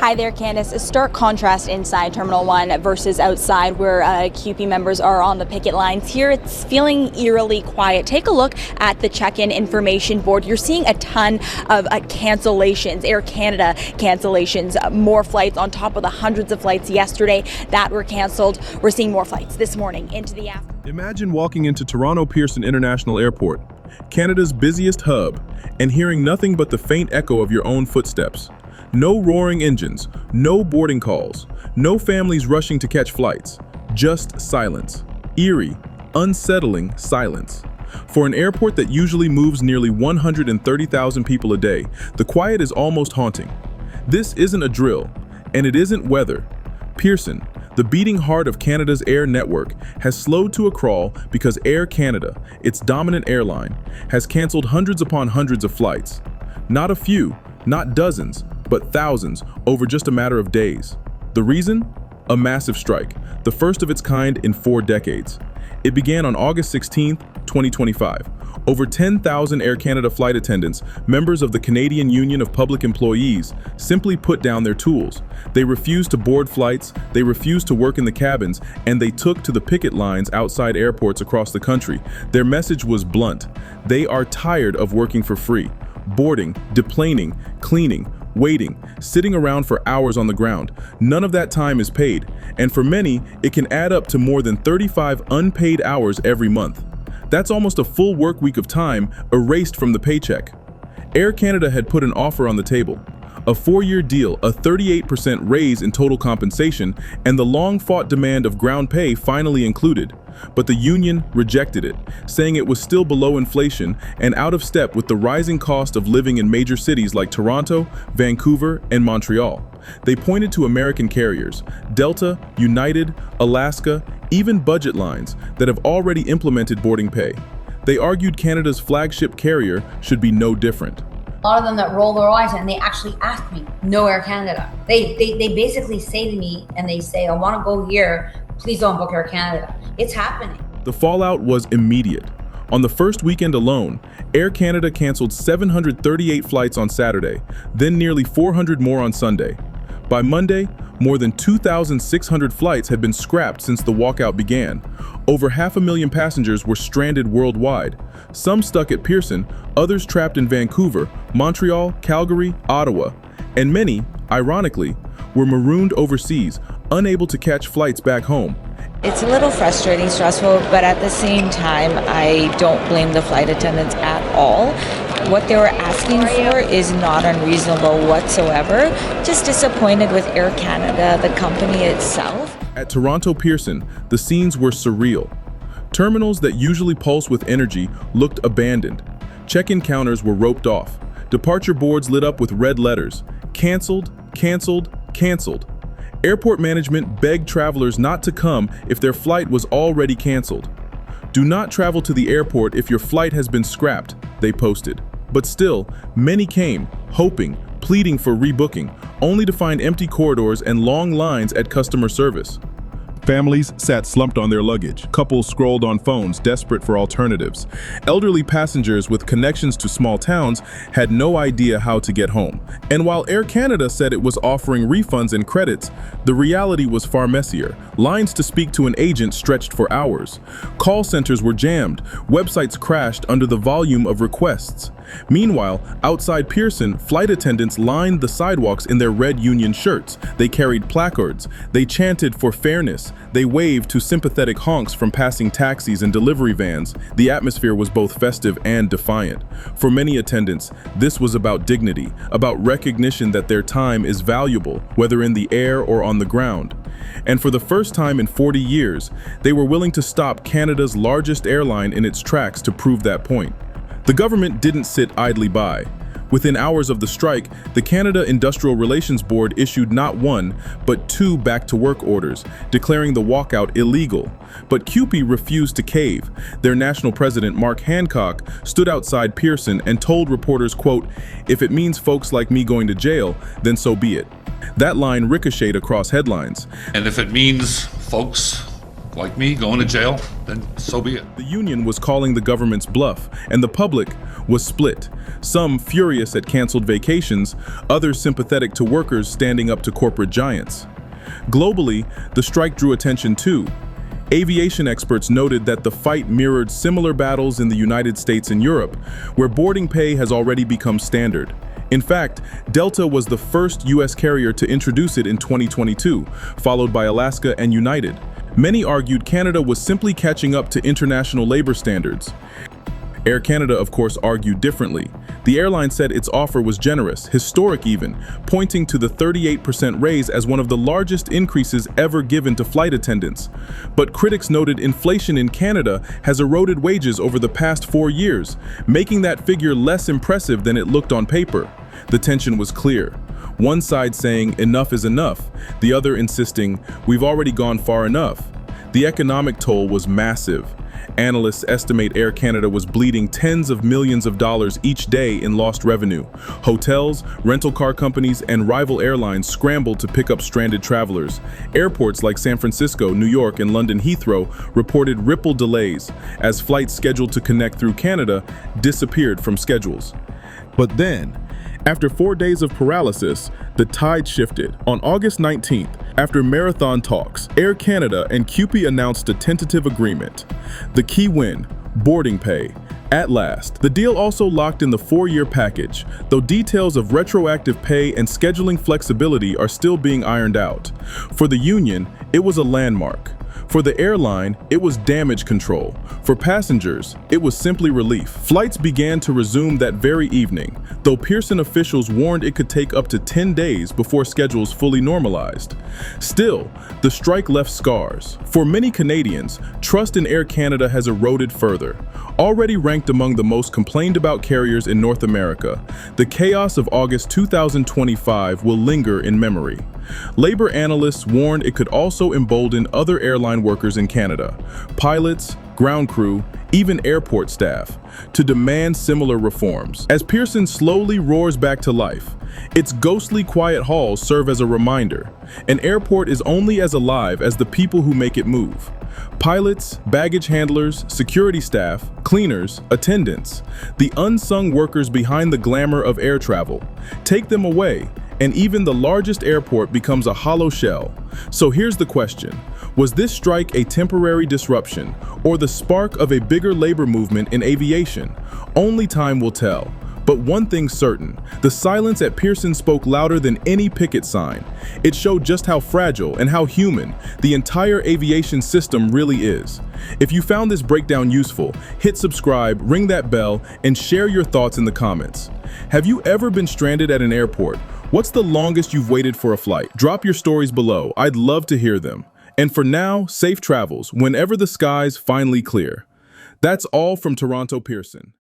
Hi there, Candace. A stark contrast inside Terminal 1 versus outside where QP members are on the picket lines. Here it's feeling eerily quiet. Take a look at the check-in information board. You're seeing a ton of cancellations, Air Canada cancellations, more flights on top of the hundreds of flights yesterday that were canceled. We're seeing more flights this morning into the afternoon. Imagine walking into Toronto Pearson International Airport, Canada's busiest hub, and hearing nothing but the faint echo of your own footsteps. No roaring engines, no boarding calls, no families rushing to catch flights, just silence. Eerie, unsettling silence. For an airport that usually moves nearly 130,000 people a day, the quiet is almost haunting. This isn't a drill, and it isn't weather. Pearson, the beating heart of Canada's air network, has slowed to a crawl because Air Canada, its dominant airline, has canceled hundreds upon hundreds of flights. Not a few, not dozens, but thousands over just a matter of days. The reason? A massive strike, the first of its kind in 4 decades. It began on August 16, 2025. Over 10,000 Air Canada flight attendants, members of the Canadian Union of Public Employees, simply put down their tools. They refused to board flights, they refused to work in the cabins, and they took to the picket lines outside airports across the country. Their message was blunt. They are tired of working for free. Boarding, deplaning, cleaning, waiting, sitting around for hours on the ground. None of that time is paid, and for many, it can add up to more than 35 unpaid hours every month. That's almost a full work week of time erased from the paycheck. Air Canada had put an offer on the table. A 4-year deal, a 38% raise in total compensation, and the long-fought demand of ground pay finally included. But the union rejected it, saying it was still below inflation and out of step with the rising cost of living in major cities like Toronto, Vancouver, and Montreal. They pointed to American carriers, Delta, United, Alaska, even budget lines that have already implemented boarding pay. They argued Canada's flagship carrier should be no different. A lot of them that roll their eyes and they actually ask me, no Air Canada. They basically say to me and they say, I want to go here, please don't book Air Canada. It's happening. The fallout was immediate. On the first weekend alone, Air Canada canceled 738 flights on Saturday, then nearly 400 more on Sunday. By Monday, more than 2,600 flights had been scrapped since the walkout began. Over 500,000 passengers were stranded worldwide, some stuck at Pearson, others trapped in Vancouver, Montreal, Calgary, Ottawa, and many, ironically, were marooned overseas, unable to catch flights back home. It's a little frustrating, stressful, but at the same time, I don't blame the flight attendants at all. What they were asking for is not unreasonable whatsoever. Just disappointed with Air Canada, the company itself. At Toronto Pearson, the scenes were surreal. Terminals that usually pulse with energy looked abandoned. Check-in counters were roped off. Departure boards lit up with red letters. Canceled, canceled, canceled. Airport management begged travelers not to come if their flight was already canceled. Do not travel to the airport if your flight has been scrapped, they posted. But still, many came, hoping, pleading for rebooking, only to find empty corridors and long lines at customer service. Families sat slumped on their luggage. Couples scrolled on phones, desperate for alternatives. Elderly passengers with connections to small towns had no idea how to get home. And while Air Canada said it was offering refunds and credits, the reality was far messier. Lines to speak to an agent stretched for hours. Call centers were jammed. Websites crashed under the volume of requests. Meanwhile, outside Pearson, flight attendants lined the sidewalks in their red union shirts. They carried placards. They chanted for fairness. They waved to sympathetic honks from passing taxis and delivery vans. The atmosphere was both festive and defiant. For many attendants, this was about dignity, about recognition that their time is valuable, whether in the air or on the ground. And for the first time in 40 years, they were willing to stop Canada's largest airline in its tracks to prove that point. The government didn't sit idly by. Within hours of the strike, the Canada Industrial Relations Board issued not 1, but 2 back-to-work orders, declaring the walkout illegal. But CUPE refused to cave. Their national president, Mark Hancock, stood outside Pearson and told reporters, quote, "If it means folks like me going to jail, then so be it." That line ricocheted across headlines. And if it means folks like me going to jail, then so be it. The union was calling the government's bluff, and the public, was split, some furious at canceled vacations, others sympathetic to workers standing up to corporate giants. Globally, the strike drew attention too. Aviation experts noted that the fight mirrored similar battles in the United States and Europe, where boarding pay has already become standard. In fact, Delta was the first U.S. carrier to introduce it in 2022, followed by Alaska and United. Many argued Canada was simply catching up to international labor standards. Air Canada, of course, argued differently. The airline said its offer was generous, historic even, pointing to the 38% raise as one of the largest increases ever given to flight attendants. But critics noted inflation in Canada has eroded wages over the past 4 years, making that figure less impressive than it looked on paper. The tension was clear. One side saying enough is enough, the other insisting we've already gone far enough. The economic toll was massive. Analysts estimate Air Canada was bleeding tens of millions of dollars each day in lost revenue. Hotels, rental car companies, and rival airlines scrambled to pick up stranded travelers. Airports like San Francisco, New York, and London Heathrow reported ripple delays as flights scheduled to connect through Canada disappeared from schedules. But then, after 4 days of paralysis, the tide shifted. On August 19th, after marathon talks, Air Canada and CUPE announced a tentative agreement. The key win, boarding pay. At last, the deal also locked in the 4-year package, though details of retroactive pay and scheduling flexibility are still being ironed out. For the union, it was a landmark. For the airline, it was damage control. For passengers, it was simply relief. Flights began to resume that very evening, though Pearson officials warned it could take up to 10 days before schedules fully normalized. Still, the strike left scars. For many Canadians, trust in Air Canada has eroded further. Already ranked among the most complained about carriers in North America, the chaos of August 2025 will linger in memory. Labor analysts warned it could also embolden other airline workers in Canada, pilots, ground crew, even airport staff, to demand similar reforms. As Pearson slowly roars back to life, its ghostly quiet halls serve as a reminder. An airport is only as alive as the people who make it move. Pilots, baggage handlers, security staff, cleaners, attendants, the unsung workers behind the glamour of air travel. Take them away, and even the largest airport becomes a hollow shell. So here's the question. Was this strike a temporary disruption or the spark of a bigger labor movement in aviation? Only time will tell. But one thing's certain, the silence at Pearson spoke louder than any picket sign. It showed just how fragile and how human the entire aviation system really is. If you found this breakdown useful, hit subscribe, ring that bell, and share your thoughts in the comments. Have you ever been stranded at an airport? What's the longest you've waited for a flight? Drop your stories below. I'd love to hear them. And for now, safe travels whenever the skies finally clear. That's all from Toronto Pearson.